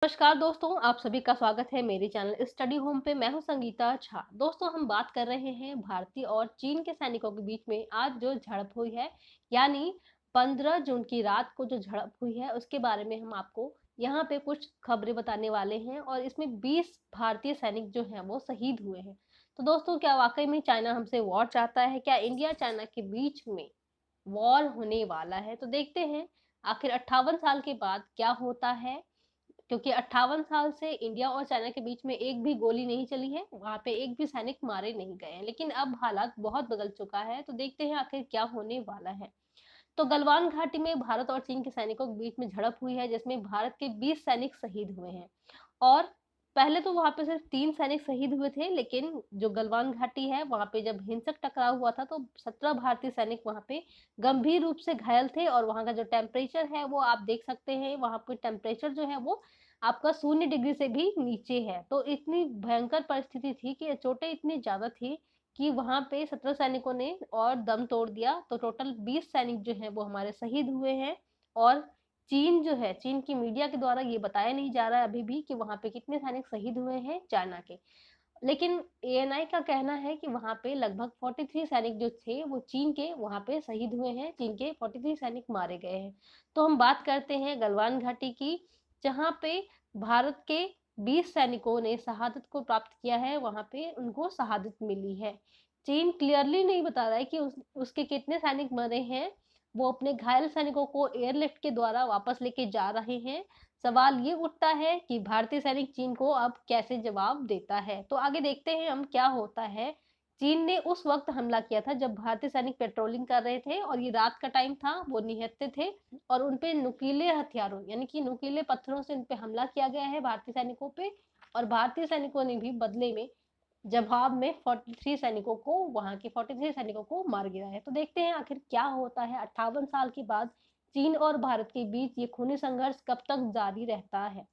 नमस्कार दोस्तों, आप सभी का स्वागत है मेरे चैनल स्टडी होम पे। मैं हूं संगीता झा। दोस्तों, हम बात कर रहे हैं भारतीय और चीन के सैनिकों के बीच में आज जो झड़प हुई है, यानी 15 जून की रात को जो झड़प हुई है उसके बारे में हम आपको यहाँ पे कुछ खबरें बताने वाले हैं। और इसमें 20 भारतीय सैनिक जो हैं वो शहीद हुए हैं। तो दोस्तों, क्या वाकई में चाइना हमसे वॉर चाहता है? क्या इंडिया चाइना के बीच में वॉर होने वाला है? तो देखते हैं आखिर 58 साल के बाद क्या होता है, क्योंकि 58 साल से इंडिया और चाइना के बीच में एक भी गोली नहीं चली है, वहां पे एक भी सैनिक मारे नहीं गए हैं। लेकिन अब हालात बहुत बदल चुका है, तो देखते हैं आखिर क्या होने वाला है। तो गलवान घाटी में भारत और चीन के सैनिकों के बीच में झड़प हुई है, जिसमें भारत के 20 सैनिक शहीद हुए हैं। और पहले तो वहां पे सिर्फ 3 सैनिक शहीद हुए थे, लेकिन जो गलवान घाटी है वहां पे जब हिंसक टकराव हुआ था तो 17 भारतीय सैनिक वहां पे गंभीर रूप से घायल थे। और वहां का जो टेम्परेचर है वो आप देख सकते हैं, वहां पे टेम्परेचर जो है वो आपका 0 डिग्री से भी नीचे है। तो इतनी भयंकर परिस्थिति थी कि चोटें इतनी ज्यादा थी कि वहां पे 17 सैनिकों ने और दम तोड़ दिया। तो टोटल 20 सैनिक जो है वो हमारे शहीद हुए हैं। और चीन जो है, चीन की मीडिया के द्वारा ये बताया नहीं जा रहा है अभी भी कि वहां पे कितने सैनिक शहीद हुए हैं चाइना के। लेकिन एएनआई का कहना है कि वहां पे लगभग 43 सैनिक जो थे वो चीन के वहां पे शहीद हुए हैं, चीन के 43 सैनिक मारे गए हैं। तो हम बात करते हैं गलवान घाटी की, जहां पे भारत के 20 सैनिकों ने शहादत को प्राप्त किया है, वहां पे उनको शहादत मिली है। चीन क्लियरली नहीं बता रहा है कि उसके कितने सैनिक मरे हैं। वो अपने घायल सैनिकों को एयरलिफ्ट के द्वारा वापस लेके जा रहे हैं। सवाल ये उठता है कि भारतीय सैनिक चीन को अब कैसे जवाब देता है। तो आगे देखते हैं हम क्या होता है। चीन ने उस वक्त हमला किया था जब भारतीय सैनिक पेट्रोलिंग कर रहे थे, और ये रात का टाइम था, वो निहत्थे थे। और उनपे नुकीले हथियारों यानी कि नुकीले पत्थरों से उनपे हमला किया गया है, भारतीय सैनिकों पे। और भारतीय सैनिकों ने भी बदले में जवाब में 43 सैनिकों को, वहां के 43 सैनिकों को मार गिरा है। तो देखते हैं आखिर क्या होता है 58 साल के बाद चीन और भारत के बीच ये खूनी संघर्ष कब तक जारी रहता है।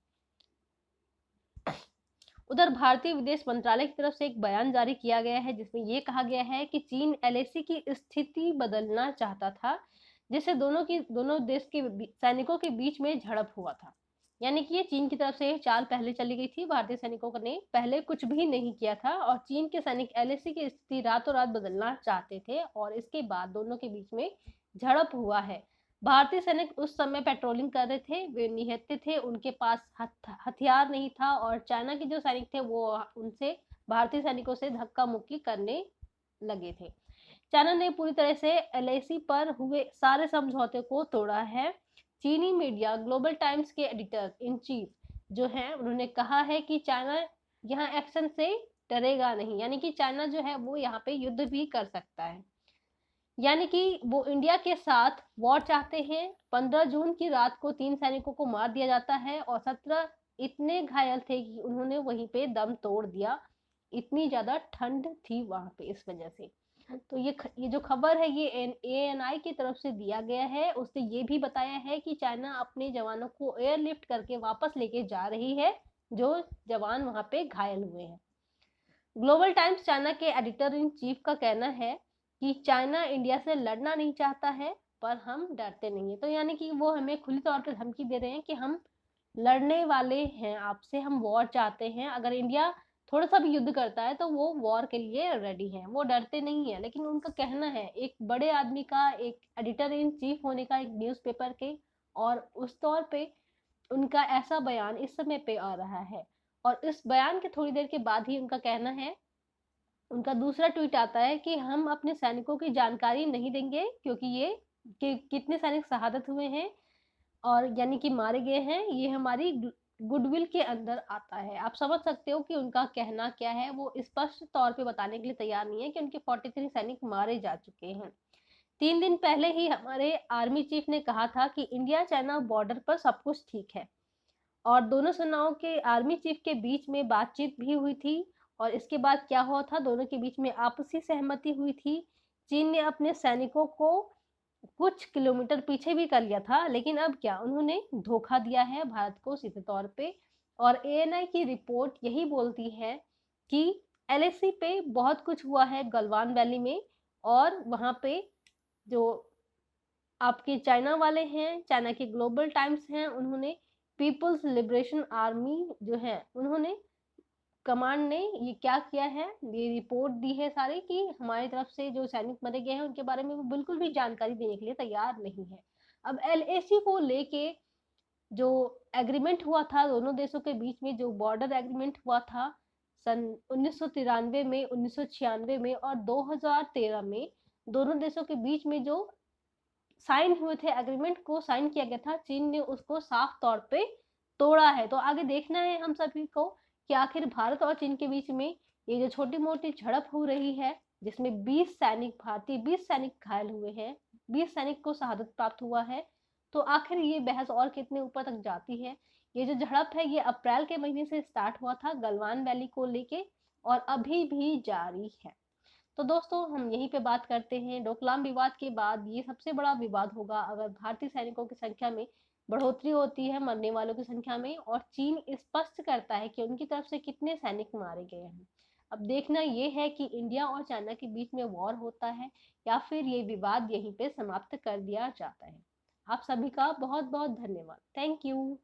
उधर भारतीय विदेश मंत्रालय की तरफ से एक बयान जारी किया गया है, जिसमें ये कहा गया है कि चीन एलएसी की स्थिति बदलना चाहता था, जिससे दोनों देश के सैनिकों के बीच में झड़प हुआ था। यानी कि ये चीन की तरफ से चाल पहले चली गई थी, भारतीय सैनिकों ने पहले कुछ भी नहीं किया था, और चीन के सैनिक एलएसी की स्थिति रातों रात बदलना चाहते थे, और इसके बाद दोनों के बीच में झड़प हुआ है। भारतीय सैनिक उस समय पेट्रोलिंग कर रहे थे, वे निहत्थे थे, उनके पास हथियार नहीं था, और चाइना के जो सैनिक थे वो उनसे, भारतीय सैनिकों से धक्का मुक्की करने लगे थे। चाइना ने पूरी तरह से एलएसी पर हुए सारे समझौते को तोड़ा है। चीनी मीडिया ग्लोबल टाइम्स के एडिटर इन चीफ जो है, उन्होंने कहा है कि चाइना यहाँ एक्शन से डरेगा नहीं, यानी कि चाइना जो है वो यहाँ पे युद्ध भी कर सकता है। यानी कि वो इंडिया के साथ वॉर चाहते हैं। 15 जून की रात को 3 सैनिकों को मार दिया जाता है, और 17 इतने घायल थे कि उन्होंने वहीं पे दम तोड़ दिया। इतनी ज्यादा ठंड थी वहां पे इस वजह से। तो ये जो खबर है ये एएनआई की तरफ से दिया गया है। उसने ये भी बताया है कि चाइना अपने जवानों को एयरलिफ्ट करके वापस लेके जा रही है, जो जवान वहां पे घायल हुए हैं। ग्लोबल टाइम्स चाइना के एडिटर इन चीफ का कहना है कि चाइना इंडिया से लड़ना नहीं चाहता है, पर हम डरते नहीं है। तो यानी कि वो हमें खुली तौर पर धमकी दे रहे हैं कि हम लड़ने वाले हैं आपसे, हम वॉर चाहते हैं। अगर इंडिया थोड़ा सा भी युद्ध करता है तो वो वॉर के लिए रेडी है, वो डरते नहीं है। लेकिन उनका कहना है, एक बड़े आदमी का, एक एडिटर इन चीफ होने का, एक न्यूज़पेपर के, और उस तौर पे उनका ऐसा बयान इस समय पे आ रहा है। और इस बयान के थोड़ी देर के बाद ही उनका कहना है, उनका दूसरा ट्वीट आता है कि हम अपने सैनिकों की जानकारी नहीं देंगे, क्योंकि ये कि कितने सैनिक शहादत हुए हैं और यानी कि मारे गए हैं, ये हमारी गुडविल के अंदर आता है। आप समझ सकते हो कि उनका कहना क्या है। वो स्पष्ट तौर पे बताने के लिए तैयार नहीं है कि उनके 43 सैनिक मारे जा चुके हैं। 3 दिन पहले ही हमारे आर्मी चीफ ने कहा था कि इंडिया चाइना बॉर्डर पर सब कुछ ठीक है, और दोनों सेनाओं के आर्मी चीफ के बीच में बातचीत भी हुई थी। और इसके बाद क्या हुआ था, दोनों के बीच में आपसी सहमति हुई थी। चीन ने अपने सैनिकों को कुछ किलोमीटर पीछे भी कर लिया था, लेकिन अब क्या, उन्होंने धोखा दिया है भारत को सीधे तौर पे। और एएनआई की रिपोर्ट यही बोलती है कि एलएसी पे बहुत कुछ हुआ है गलवान वैली में। और वहां पे जो आपके चाइना वाले हैं, चाइना के ग्लोबल टाइम्स हैं, उन्होंने पीपल्स लिबरेशन आर्मी जो है, उन्होंने कमांड ने ये क्या किया है, ये रिपोर्ट दी है सारी कि हमारी तरफ से जो सैनिक मारे गए हैं उनके बारे में वो बिल्कुल भी जानकारी देने के लिए तैयार नहीं है। अब एलएसी को लेके जो एग्रीमेंट हुआ था दोनों देशों के बीच में, जो बॉर्डर एग्रीमेंट हुआ था सन 1993 में, 1996 में और 2013 में, दोनों देशों के बीच में जो साइन हुए थे, एग्रीमेंट को साइन किया गया था, चीन ने उसको साफ तौर पे तोड़ा है। तो आगे देखना है हम सभी को कि आखिर भारत और चीन के बीच में ये जो छोटी मोटी झड़प हो रही है, जिसमें 20 सैनिक घायल हुए हैं, 20 सैनिक को शहादत प्राप्त हुआ है, तो आखिर ये बहस और कितने ऊपर तक जाती है। ये जो झड़प है ये अप्रैल के महीने से स्टार्ट हुआ था गलवान वैली को लेके और अभी भी जारी है। तो दोस्तों हम यहीं पे बात करते हैं, डोकलाम विवाद के बाद ये सबसे बड़ा विवाद होगा अगर भारतीय सैनिकों की संख्या में बढ़ोतरी होती है, मरने वालों की संख्या में, और चीन स्पष्ट करता है कि उनकी तरफ से कितने सैनिक मारे गए हैं। अब देखना ये है कि इंडिया और चाइना के बीच में वॉर होता है या फिर ये विवाद यहीं पे समाप्त कर दिया जाता है। आप सभी का बहुत बहुत धन्यवाद। Thank you.